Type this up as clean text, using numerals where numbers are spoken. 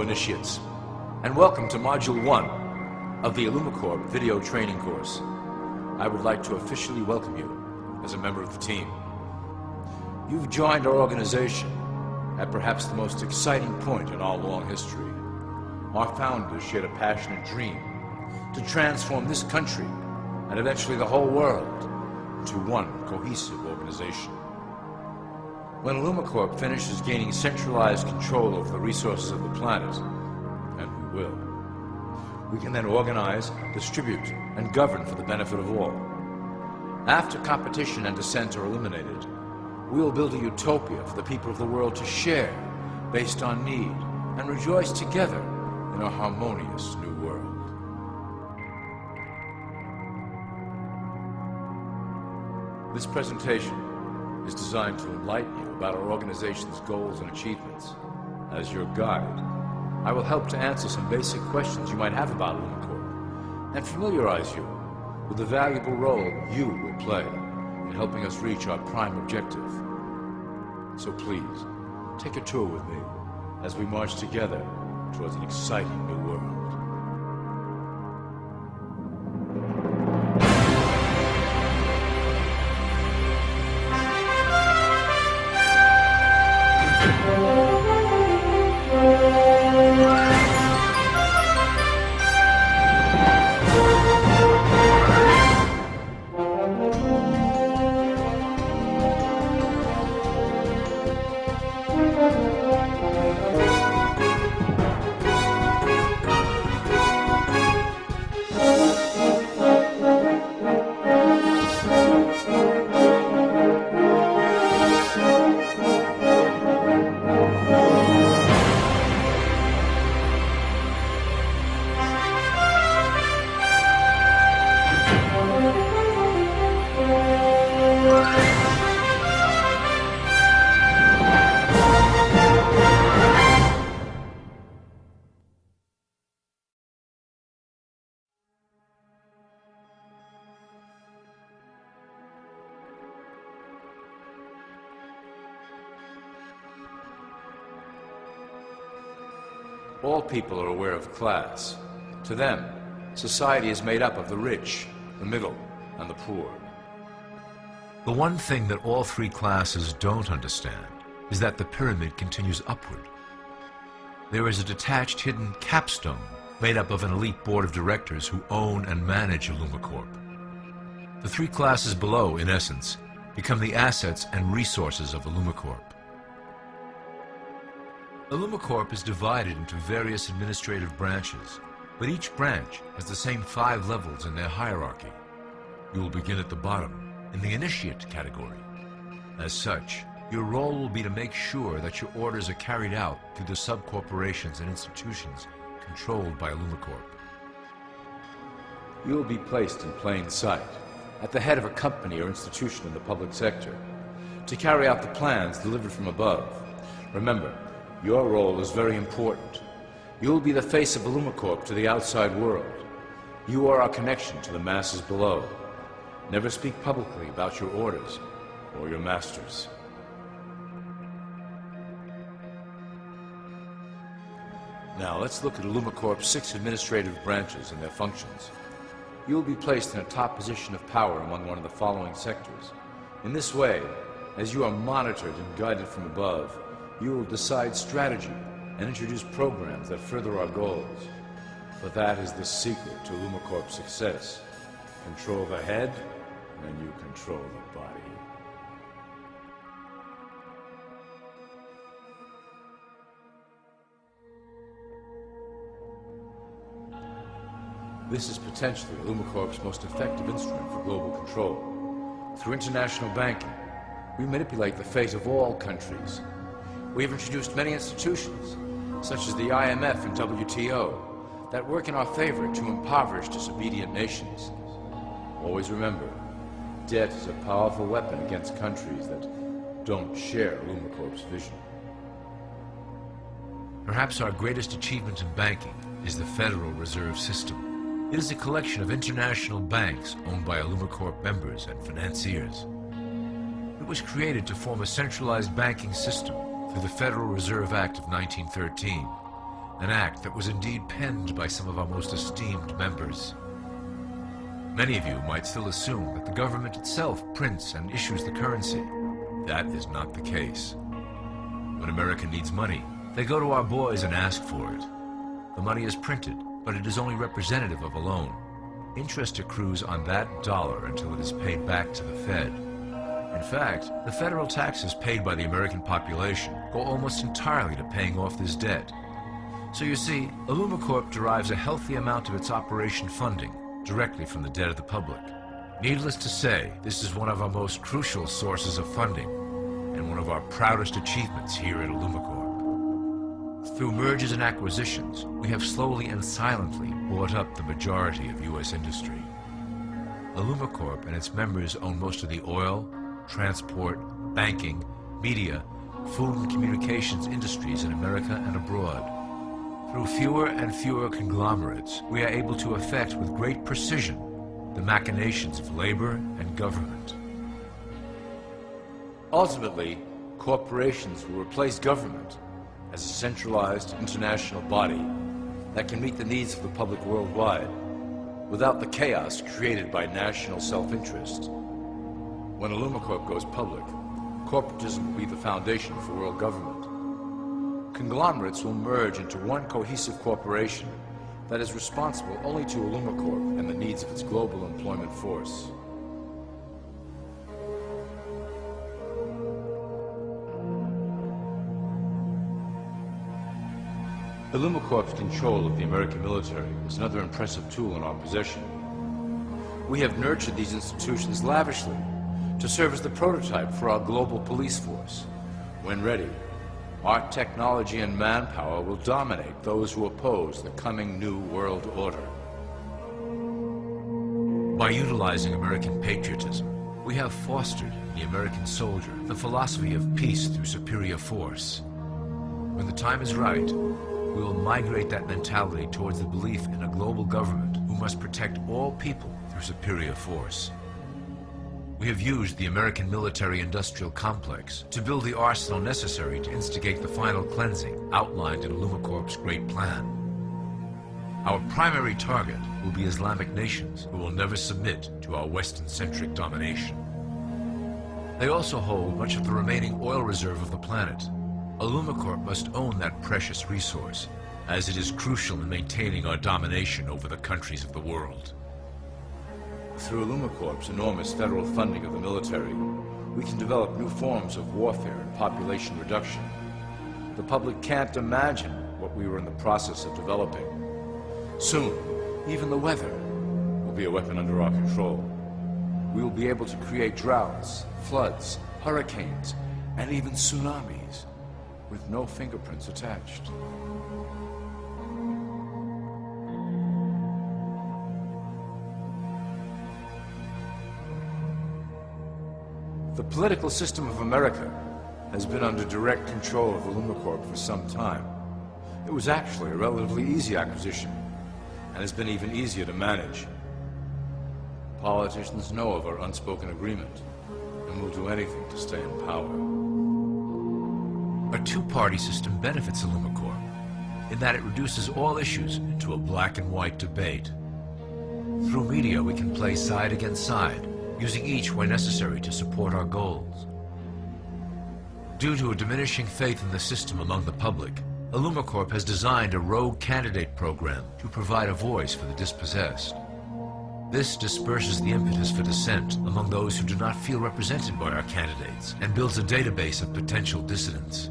initiates, and welcome to Module 1 of the illumicorp video training course. I would like to officially welcome you as a member of the team. You've joined our organization at perhaps the most exciting point in our long history. Our founders shared a passionate dream to transform this country and eventually the whole world into one cohesive organization. When illumicorp finishes gaining centralized control over the resources of the planet, and we will, we can then organize, distribute, and govern for the benefit of all. After competition and dissent are eliminated, we will build a utopia for the people of the world to share based on need and rejoice together in a harmonious new world. This presentation is designed to enlighten you about our organization's goals and achievements. As your guide, I will help to answer some basic questions you might have about illumicorp and familiarize you with the valuable role you will play in helping us reach our prime objective. So please, take a tour with me as we march together towards an exciting new world. All people are aware of class. To them, society is made up of the rich, the middle, and the poor. The one thing that all three classes don't understand is that the pyramid continues upward. There is a detached hidden capstone made up of an elite board of directors who own and manage illumicorp. The three classes below, in essence, become the assets and resources of illumicorp. illumicorp is divided into various administrative branches, but each branch has the same 5 levels in their hierarchy. You will begin at the bottom, in the initiate category. As such, your role will be to make sure that your orders are carried out through the sub-corporations and institutions controlled by illumicorp. You will be placed in plain sight, at the head of a company or institution in the public sector, to carry out the plans delivered from above. Remember, your role is very important. You will be the face of illumicorp to the outside world. You are our connection to the masses below. Never speak publicly about your orders or your masters. Now let's look at illumicorp's 6 administrative branches and their functions. You will be placed in a top position of power among one of the following sectors. In this way, as you are monitored and guided from above, you will decide strategy and introduce programs that further our goals. For that is the secret to illumicorp's success. Control the head, and you control the body. This is potentially illumicorp's most effective instrument for global control. Through international banking, we manipulate the fate of all countries. We have introduced many institutions, such as the IMF and WTO, that work in our favor to impoverish disobedient nations. Always remember, debt is a powerful weapon against countries that don't share illumicorp's vision. Perhaps our greatest achievement in banking is the Federal Reserve System. It is a collection of international banks owned by illumicorp members and financiers. It was created to form a centralized banking system through the Federal Reserve Act of 1913 an act that was indeed penned by some of our most esteemed members. Many of you might still assume that the government itself prints and issues the currency. That is not the case. When America needs money, they go to our boys and ask for it. The money is printed, but it is only representative of a loan. Interest accrues on that dollar until it is paid back to the Fed. In fact, the federal taxes paid by the American population go almost entirely to paying off this debt. So you see, illumicorp derives a healthy amount of its operation funding directly from the debt of the public. Needless to say, this is one of our most crucial sources of funding and one of our proudest achievements here at illumicorp. Through mergers and acquisitions, we have slowly and silently bought up the majority of U.S. industry. illumicorp and its members own most of the oil, transport, banking, media, food and communications industries in America and abroad. Through fewer and fewer conglomerates, we are able to effect with great precision the machinations of labor and government. Ultimately, corporations will replace government as a centralized international body that can meet the needs of the public worldwide without the chaos created by national self-interest. When illumicorp goes public, corporatism will be the foundation for world government. Conglomerates will merge into one cohesive corporation that is responsible only to illumicorp and the needs of its global employment force. illumicorp's control of the American military is another impressive tool in our possession. We have nurtured these institutions lavishly to serve as the prototype for our global police force. When ready, our technology and manpower will dominate those who oppose the coming new world order. By utilizing American patriotism, we have fostered in the American soldier the philosophy of peace through superior force. When the time is right, we will migrate that mentality towards the belief in a global government who must protect all people through superior force. We have used the American military-industrial complex to build the arsenal necessary to instigate the final cleansing outlined in illumicorp's great plan. Our primary target will be Islamic nations who will never submit to our Western-centric domination. They also hold much of the remaining oil reserve of the planet. illumicorp must own that precious resource, as it is crucial in maintaining our domination over the countries of the world. Through illumicorp's enormous federal funding of the military, we can develop new forms of warfare and population reduction. The public can't imagine what we were in the process of developing. Soon, even the weather will be a weapon under our control. We will be able to create droughts, floods, hurricanes, and even tsunamis with no fingerprints attached. The political system of America has been under direct control of illumicorp for some time. It was actually a relatively easy acquisition, and has been even easier to manage. Politicians know of our unspoken agreement, and will do anything to stay in power. A two-party system benefits illumicorp in that it reduces all issues into a black and white debate. Through media, we can play side against side, using each where necessary to support our goals. Due to a diminishing faith in the system among the public, illumicorp has designed a rogue candidate program to provide a voice for the dispossessed. This disperses the impetus for dissent among those who do not feel represented by our candidates and builds a database of potential dissidents.